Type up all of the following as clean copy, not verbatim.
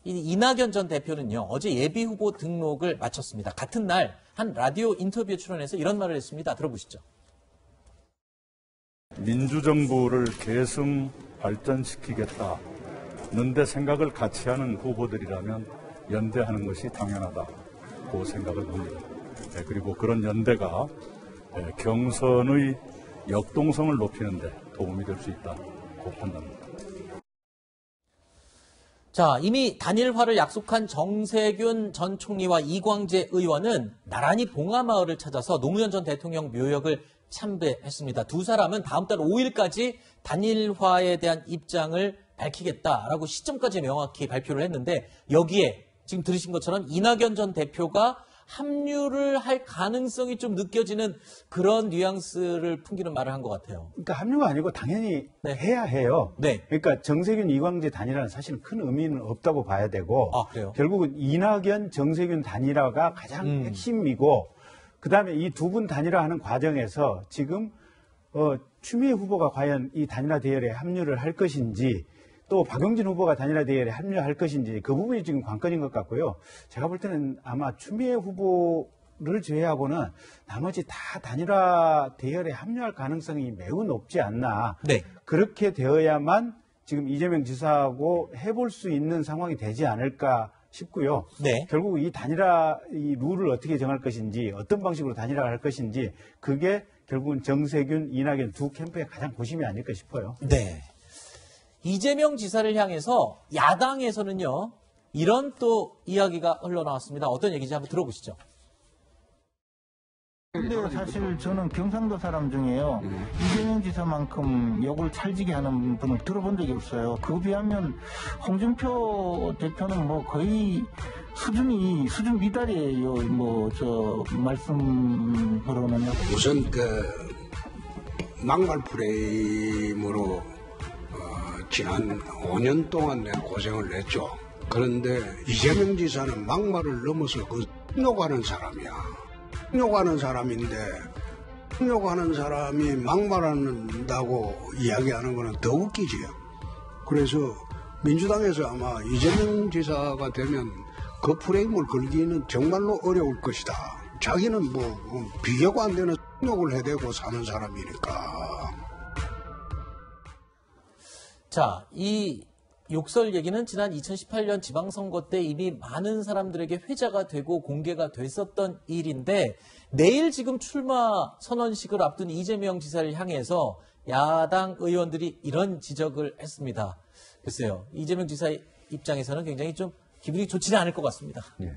이 이낙연 전 대표는요, 어제 예비후보 등록을 마쳤습니다. 같은 날 한 라디오 인터뷰에 출연해서 이런 말을 했습니다. 들어보시죠. 민주정부를 계승 발전시키겠다는데 생각을 같이 하는 후보들이라면 연대하는 것이 당연하다고 생각을 합니다. 그리고 그런 연대가 경선의 역동성을 높이는 데 도움이 될 수 있다고 판단합니다. 자, 이미 단일화를 약속한 정세균 전 총리와 이광재 의원은 나란히 봉하마을을 찾아서 노무현 전 대통령 묘역을 참배했습니다. 두 사람은 다음 달 5일까지 단일화에 대한 입장을 밝히겠다라고 시점까지 명확히 발표를 했는데, 여기에 지금 들으신 것처럼 이낙연 전 대표가 합류를 할 가능성이 좀 느껴지는 그런 뉘앙스를 풍기는 말을 한 것 같아요. 그러니까 합류가 아니고 당연히 해야 해요. 네. 그러니까 정세균, 이광재 단일화는 사실은 큰 의미는 없다고 봐야 되고, 그래요? 결국은 이낙연, 정세균 단일화가 가장 핵심이고, 그다음에 이 두 분 단일화하는 과정에서 지금 추미애 후보가 과연 이 단일화 대열에 합류를 할 것인지, 또 박용진 후보가 단일화 대열에 합류할 것인지, 그 부분이 지금 관건인 것 같고요. 제가 볼 때는 아마 추미애 후보를 제외하고는 나머지 다 단일화 대열에 합류할 가능성이 매우 높지 않나. 네. 그렇게 되어야만 지금 이재명 지사하고 해볼 수 있는 상황이 되지 않을까 싶고요. 네. 결국 이 단일화 이 룰을 어떻게 정할 것인지, 어떤 방식으로 단일화를 할 것인지, 그게 결국은 정세균, 이낙연 두 캠프의 가장 고심이 아닐까 싶어요. 네. 이재명 지사를 향해서 야당에서는요, 이런 또 이야기가 흘러나왔습니다. 어떤 얘기인지 한번 들어보시죠. 근데 사실 저는 경상도 사람 중에요, 이재명 지사만큼 욕을 찰지게 하는 분을 들어본 적이 없어요. 그에 비하면 홍준표 대표는 뭐 거의 수준 미달이에요. 말씀으로는요. 우선 막말 프레임으로 지난 5년 동안 내가 고생을 했죠. 그런데 이재명 지사는 막말을 넘어서 욕하는 사람이야. 욕하는 사람인데, 욕하는 사람이 막말한다고 이야기하는 거는 더 웃기지요. 그래서 민주당에서 아마 이재명 지사가 되면 그 프레임을 걸기는 정말로 어려울 것이다. 자기는 비교가 안 되는 욕을 해대고 사는 사람이니까. 자, 이 욕설 얘기는 지난 2018년 지방선거 때 이미 많은 사람들에게 회자가 되고 공개가 됐었던 일인데, 내일 지금 출마 선언식을 앞둔 이재명 지사를 향해서 야당 의원들이 이런 지적을 했습니다. 글쎄요, 이재명 지사 입장에서는 굉장히 좀 기분이 좋지는 않을 것 같습니다. 네.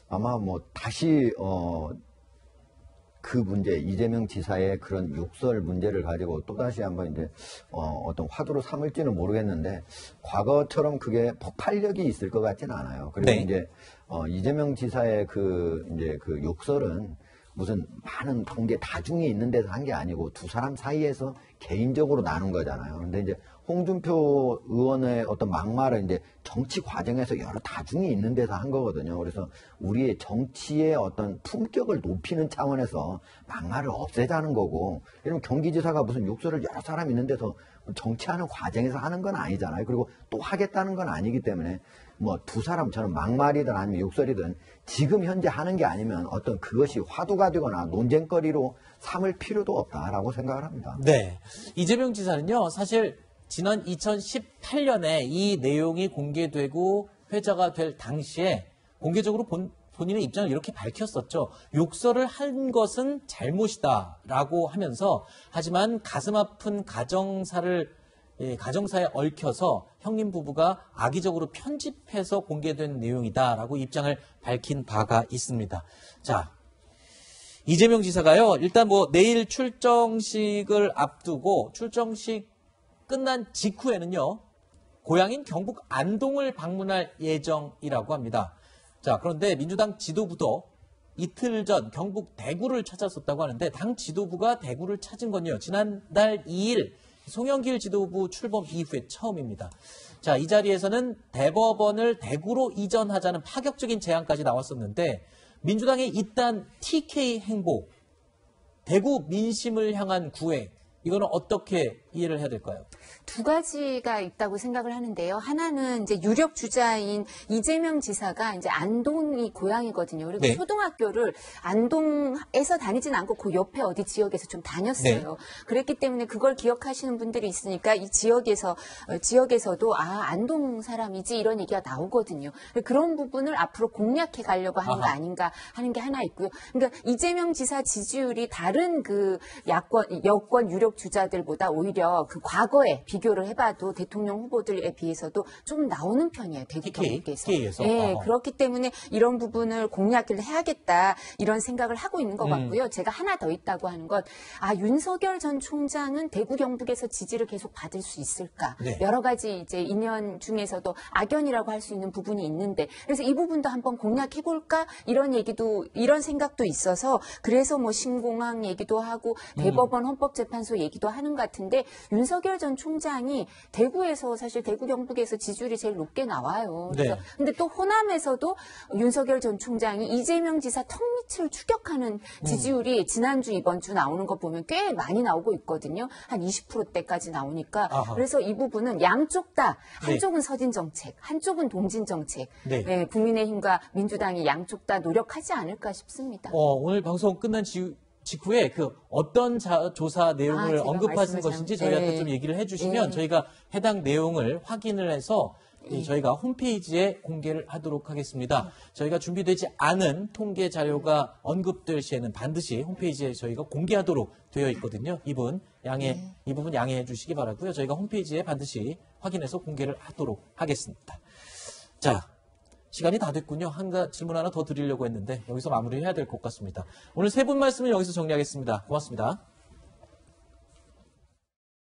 아마 다시 그 문제, 이재명 지사의 그런 욕설 문제를 가지고 또다시 한번 이제, 어떤 화두로 삼을지는 모르겠는데, 과거처럼 그게 폭발력이 있을 것 같지는 않아요. 그리고 네. 이제, 이재명 지사의 그 욕설은 무슨 많은 공개 다중이 있는 데서 한 게 아니고 두 사람 사이에서 개인적으로 나눈 거잖아요. 근데 이제 홍준표 의원의 어떤 막말은 이제 정치 과정에서 여러 다중이 있는 데서 한 거거든요. 그래서 우리의 정치의 어떤 품격을 높이는 차원에서 막말을 없애자는 거고, 이러면 경기지사가 무슨 욕설을 여러 사람 있는 데서 정치하는 과정에서 하는 건 아니잖아요. 그리고 또 하겠다는 건 아니기 때문에 두 사람처럼 막말이든 아니면 욕설이든 지금 현재 하는 게 아니면 어떤 그것이 화두가 되거나 논쟁거리로 삼을 필요도 없다라고 생각을 합니다. 네. 이재명 지사는요, 사실 지난 2018년에 이 내용이 공개되고 회자가 될 당시에 공개적으로 본인의 입장을 이렇게 밝혔었죠. 욕설을 한 것은 잘못이다라고 하면서, 하지만 가슴 아픈 가정사에 얽혀서 형님 부부가 악의적으로 편집해서 공개된 내용이다라고 입장을 밝힌 바가 있습니다. 자, 이재명 지사가요, 일단 내일 출정식을 앞두고 출정식 끝난 직후에는요, 고향인 경북 안동을 방문할 예정이라고 합니다. 자, 그런데 민주당 지도부도 이틀 전 경북 대구를 찾았었다고 하는데, 당 지도부가 대구를 찾은 건요, 지난달 2일 송영길 지도부 출범 이후에 처음입니다. 자, 이 자리에서는 대법원을 대구로 이전하자는 파격적인 제안까지 나왔었는데, 민주당의 이딴 TK 행보, 대구 민심을 향한 구애, 이거는 어떻게 이해를 해야 될까요? 두 가지가 있다고 생각을 하는데요. 하나는 이제 유력 주자인 이재명 지사가 이제 안동이 고향이거든요. 그리고 네. 초등학교를 안동에서 다니진 않고 그 옆에 어디 지역에서 좀 다녔어요. 네. 그랬기 때문에 그걸 기억하시는 분들이 있으니까 이 지역에서도 안동 사람이지 이런 얘기가 나오거든요. 그런 부분을 앞으로 공략해 가려고 하는 거 아닌가 하는 게 하나 있고요. 그러니까 이재명 지사 지지율이 다른 그 여권 유력 주자들보다 오히려 그 과거에 비교를 해봐도 대통령 후보들에 비해서도 좀 나오는 편이에요. 대구 경북에서. TK에서. 네, 그렇기 때문에 이런 부분을 공략을 해야겠다 이런 생각을 하고 있는 것 같고요. 제가 하나 더 있다고 하는 건 윤석열 전 총장은 대구 경북에서 지지를 계속 받을 수 있을까? 네. 여러 가지 이제 인연 중에서도 악연이라고 할 수 있는 부분이 있는데 그래서 이 부분도 한번 공략해볼까 이런 생각도 있어서 그래서 뭐 신공항 얘기도 하고 대법원 헌법재판소 얘기도 하는 것 같은데 윤석열 전 총장이 대구에서 사실 대구 경북에서 지지율이 제일 높게 나와요. 그래서 네. 근데 또 호남에서도 윤석열 전 총장이 이재명 지사 턱밑을 추격하는 지지율이 지난주 이번 주 나오는 거 보면 꽤 많이 나오고 있거든요. 한 20%대까지 나오니까 그래서 이 부분은 양쪽 다 한쪽은 서진 정책, 한쪽은 동진 정책. 네. 네, 국민의힘과 민주당이 양쪽 다 노력하지 않을까 싶습니다. 오늘 방송 끝난 직후에 그 어떤 조사 내용을 제가 언급하신 말씀을 것인지 잘- 저희한테 네. 좀 얘기를 해주시면 네. 저희가 해당 내용을 확인을 해서 저희가 홈페이지에 공개를 하도록 하겠습니다. 저희가 준비되지 않은 통계 자료가 언급될 시에는 반드시 홈페이지에 저희가 공개하도록 되어 있거든요. 이 부분 양해해 주시기 바라고요. 저희가 홈페이지에 반드시 확인해서 공개를 하도록 하겠습니다. 자, 시간이 다 됐군요. 질문 하나 더 드리려고 했는데 여기서 마무리해야 될 것 같습니다. 오늘 세 분 말씀을 여기서 정리하겠습니다. 고맙습니다.